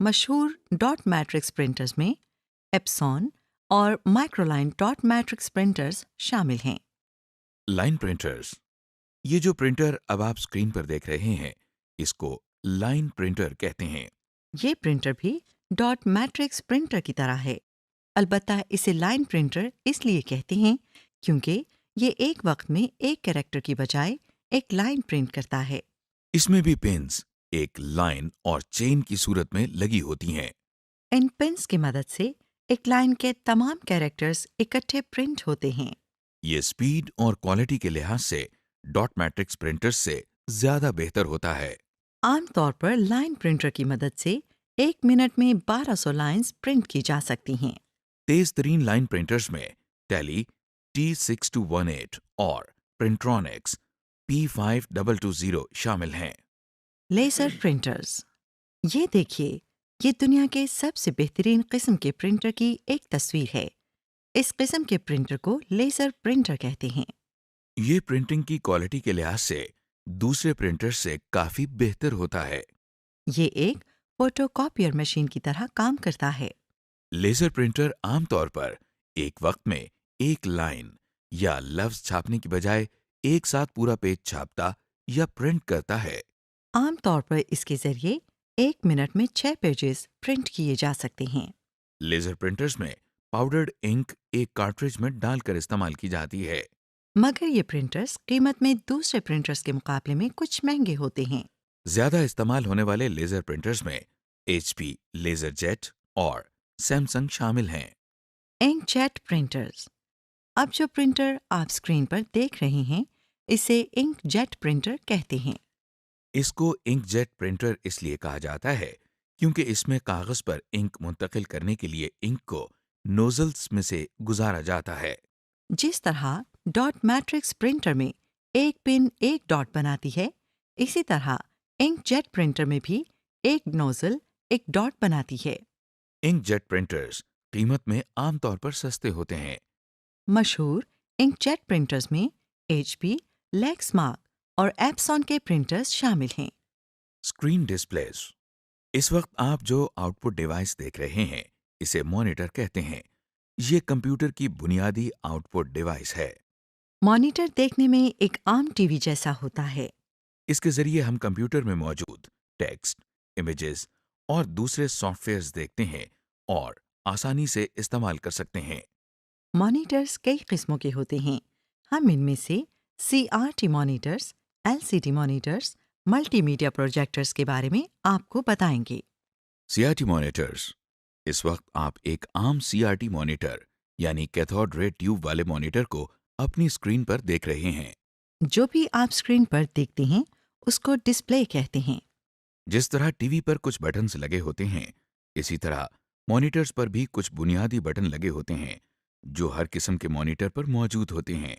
مشہور dot matrix printers میں ایپسون اور مائکرولائن ڈاٹ میٹرکس پرنٹرز شامل ہیں۔ لائن پرنٹرز، یہ جو پرنٹر اب آپ اسکرین پر دیکھ رہے ہیں اس کو لائن پرنٹر کہتے ہیں۔ یہ پرنٹر بھی ڈاٹ میٹرکس پرنٹر کی طرح ہے، البتہ اسے لائن پرنٹر اس لیے کہتے ہیں کیونکہ یہ ایک وقت میں ایک کیریکٹر کی بجائے ایک لائن پرنٹ کرتا ہے۔ اس میں بھی پنز ایک لائن اور چین کی صورت میں لگی ہوتی ہیں۔ ان پنس کی مدد سے ایک لائن کے تمام کیریکٹرز اکٹھے پرنٹ ہوتے ہیں۔ یہ اسپیڈ اور کوالٹی کے لحاظ سے ڈاٹ میٹرکس پرنٹرز سے زیادہ بہتر ہوتا ہے۔ عام طور پر لائن پرنٹر کی مدد سے ایک منٹ میں 1200 لائنز پرنٹ کی جا سکتی ہیں۔ تیز ترین لائن پرنٹرز میں ٹیلی T6218 اور پرنٹرونکس P5220 شامل ہیں۔ لیزر پرنٹرز، یہ دیکھیے، یہ دنیا کے سب سے بہترین قسم کے پرنٹر کی ایک تصویر ہے۔ اس قسم کے پرنٹر کو لیزر پرنٹر کہتے ہیں۔ یہ پرنٹنگ کی کوالٹی کے لحاظ سے دوسرے پرنٹر سے کافی بہتر ہوتا ہے۔ یہ ایک فوٹو کاپیئر مشین کی طرح کام کرتا ہے۔ لیزر پرنٹر عام طور پر ایک وقت میں ایک لائن یا لفظ چھاپنے کی بجائے ایک ساتھ پورا پیج چھاپتا یا پرنٹ کرتا ہے۔ عام طور پر اس کے ذریعے ایک منٹ میں 6 پیجز پرنٹ کیے جا سکتے ہیں۔ لیزر پرنٹرز میں پاؤڈرڈ انک ایک کارٹریج میں ڈال کر استعمال کی جاتی ہے۔ مگر یہ پرنٹرز قیمت میں دوسرے پرنٹرز کے مقابلے میں کچھ مہنگے ہوتے ہیں۔ زیادہ استعمال ہونے والے لیزر پرنٹرز میں HP لیزر جیٹ اور سیمسنگ شامل ہیں۔ انک جیٹ پرنٹرز، اب جو پرنٹر آپ اسکرین پر دیکھ رہے ہیں اسے انک جیٹ پرنٹر کہتے ہیں۔ اس کو انک جیٹ پرنٹر اس لیے کہا جاتا ہے کیونکہ اس میں کاغذ پر انک منتقل کرنے کے لیے انک کو نوزلز میں سے گزارا جاتا ہے۔ جس طرح ڈاٹ میٹرکس پرنٹر میں ایک پن ایک ڈاٹ بناتی ہے، اسی طرح انک جیٹ پرنٹر میں بھی ایک نوزل ایک ڈاٹ بناتی ہے۔ انک جیٹ پرنٹرز قیمت میں عام طور پر سستے ہوتے ہیں۔ مشہور انک جیٹ پرنٹرز میں HP، لیکسمارک اور ایپسون کے پرنٹرز شامل ہیں۔ اسکرین ڈسپلیز، اس وقت آپ جو آؤٹ پٹ ڈیوائس دیکھ رہے ہیں اسے مانیٹر کہتے ہیں۔ یہ کمپیوٹر کی بنیادی آؤٹ پٹ ڈیوائس ہے۔ مانیٹر دیکھنے میں ایک عام ٹی وی جیسا ہوتا ہے۔ اس کے ذریعے ہم کمپیوٹر میں موجود ٹیکسٹ، امیجز اور دوسرے سافٹ ویئرز دیکھتے ہیں اور آسانی سے استعمال کر سکتے ہیں۔ مانیٹرز کئی قسموں کے ہوتے ہیں۔ ہم ان میں سے CRT monitors, LCD monitors, multi media projectors کے بارے میں آپ کو بتائیں گے۔ CRT مانیٹرز، اس وقت آپ ایک عام CRT مانیٹر یعنی کیتھوڈ رے ٹیوب والے مانیٹر کو اپنی اسکرین پر دیکھ رہے ہیں۔ جو بھی آپ اسکرین پر دیکھتے ہیں اس کو ڈسپلے کہتے ہیں۔ جس طرح ٹی وی پر کچھ بٹنز لگے ہوتے ہیں اسی طرح مانیٹرز پر بھی کچھ بنیادی بٹن لگے ہوتے ہیں جو ہر قسم کے مانیٹر پر موجود ہوتے ہیں۔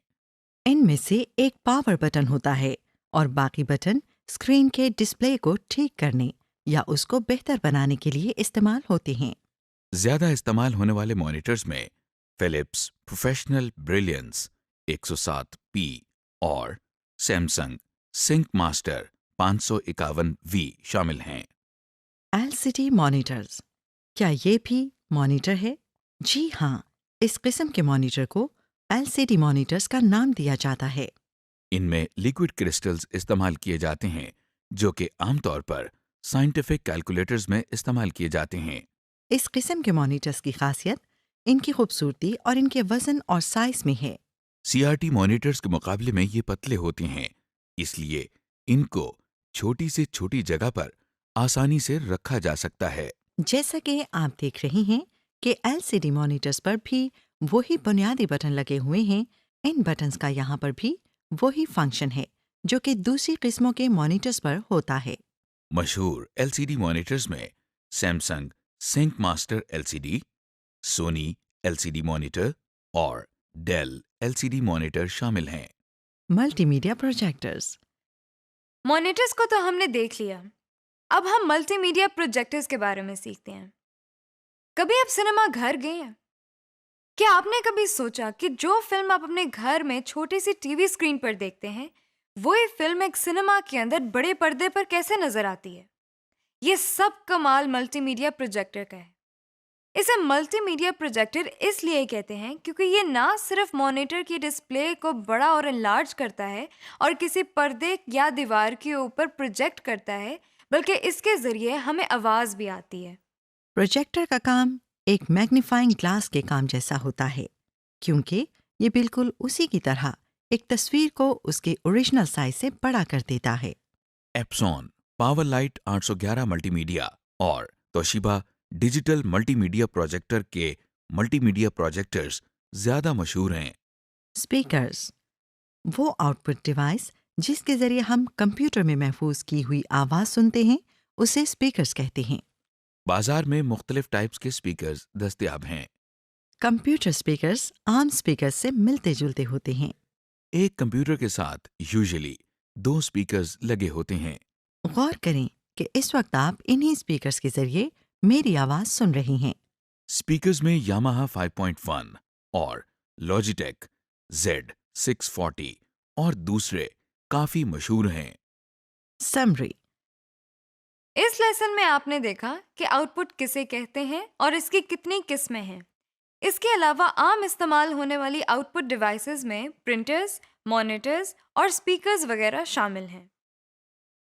ان میں سے ایک پاور بٹن ہوتا ہے اور باقی بٹن اسکرین کے ڈسپلے کو ٹھیک کرنے یا اس کو بہتر بنانے کے لیے استعمال ہوتے ہیں۔ زیادہ استعمال ہونے والے مانیٹرز میں فلپس پروفیشنل بریلینس 107P اور سیمسنگ سنک ماسٹر 551V شامل ہیں۔ LCD مانیٹرز، کیا یہ بھی مانیٹر ہے؟ جی ہاں، اس قسم کے مانیٹر کو LCD مانیٹرز کا نام دیا جاتا ہے۔ ان میں لیکوڈ کرسٹلز استعمال کیے جاتے ہیں جو کہ عام طور پر سائنٹیفک کیلکولیٹرز میں استعمال کیے جاتے ہیں۔ اس قسم کے مانیٹرز کی خاصیت ان کی خوبصورتی اور ان کے وزن اور سائز میں ہے۔ CRT مانیٹرز کے مقابلے میں یہ پتلے ہوتے ہیں، اس لیے ان کو چھوٹی سے چھوٹی جگہ پر آسانی سے رکھا جا سکتا ہے۔ جیسا کہ آپ دیکھ رہے ہیں کہ LCD مانیٹرز پر بھی وہی بنیادی بٹن لگے ہوئے ہیں، ان بٹنز کا یہاں پر بھی وہی فنکشن ہے جو کہ دوسری قسموں کے مانیٹرز پر ہوتا ہے۔ مشہور LCD مانیٹرز میں سیمسنگ سنک ماسٹر LCD، سونی LCD مانیٹر اور ڈیل LCD مانیٹر شامل ہیں۔ ملٹی میڈیا پروجیکٹرز، مانیٹرز کو تو ہم نے دیکھ لیا، اب ہم ملٹی میڈیا پروجیکٹرز کے بارے میں سیکھتے ہیں۔ کبھی آپ سنیما گھر گئے ہیں؟ کیا آپ نے کبھی سوچا کہ جو فلم آپ اپنے گھر میں چھوٹی سی ٹی وی اسکرین پر دیکھتے ہیں وہی فلم ایک سنیما کے اندر بڑے پردے پر کیسے نظر آتی ہے؟ یہ سب کمال ملٹی میڈیا پروجیکٹر کا ہے۔ اسے ملٹی میڈیا پروجیکٹر اس لیے کہتے ہیں کیونکہ یہ نہ صرف مانیٹر کی ڈسپلے کو بڑا اور انلارج کرتا ہے اور کسی پردے یا دیوار کے اوپر پروجیکٹ کرتا ہے، بلکہ اس کے ذریعے ہمیں آواز بھی آتی ہے۔ پروجیکٹر کا کام ایک میگنیفائنگ گلاس کے کام جیسا ہوتا ہے، کیونکہ یہ بالکل اسی کی طرح ایک تصویر کو اس کے اوریجنل سائز سے بڑا کر دیتا ہے۔ ایپسون، پاور لائٹ 811 ملٹی میڈیا اور توشیبا ڈیجیٹل ملٹی میڈیا پروجیکٹر کے ملٹی میڈیا پروجیکٹرز زیادہ مشہور ہیں۔ اسپیکرز، وہ آؤٹ پٹ ڈیوائس جس کے ذریعے ہم کمپیوٹر میں محفوظ کی ہوئی آواز سنتے ہیں، اسے اسپیکرز کہتے ہیں۔ بازار میں مختلف ٹائپس کے اسپیکرز دستیاب ہیں۔ کمپیوٹر اسپیکرز عام اسپیکرز سے ملتے جلتے ہوتے ہیں۔ ایک کمپیوٹر کے ساتھ یوزلی 2 اسپیکرز لگے ہوتے ہیں۔ غور کریں کہ اس وقت آپ انہی اسپیکرز کے ذریعے میری آواز سن رہی ہیں۔ اسپیکرز میں یاماہا 5.1 اور لاجیٹیک Z640 اور دوسرے کافی مشہور ہیں۔ سمری، اس لیسن میں آپ نے دیکھا کہ آؤٹ پٹ کسے کہتے ہیں اور اس کی کتنی قسمیں ہیں۔ اس کے علاوہ عام استعمال ہونے والی آؤٹ پٹ ڈیوائسز میں پرنٹرز، مانیٹرز اور اسپیکرز وغیرہ شامل ہیں۔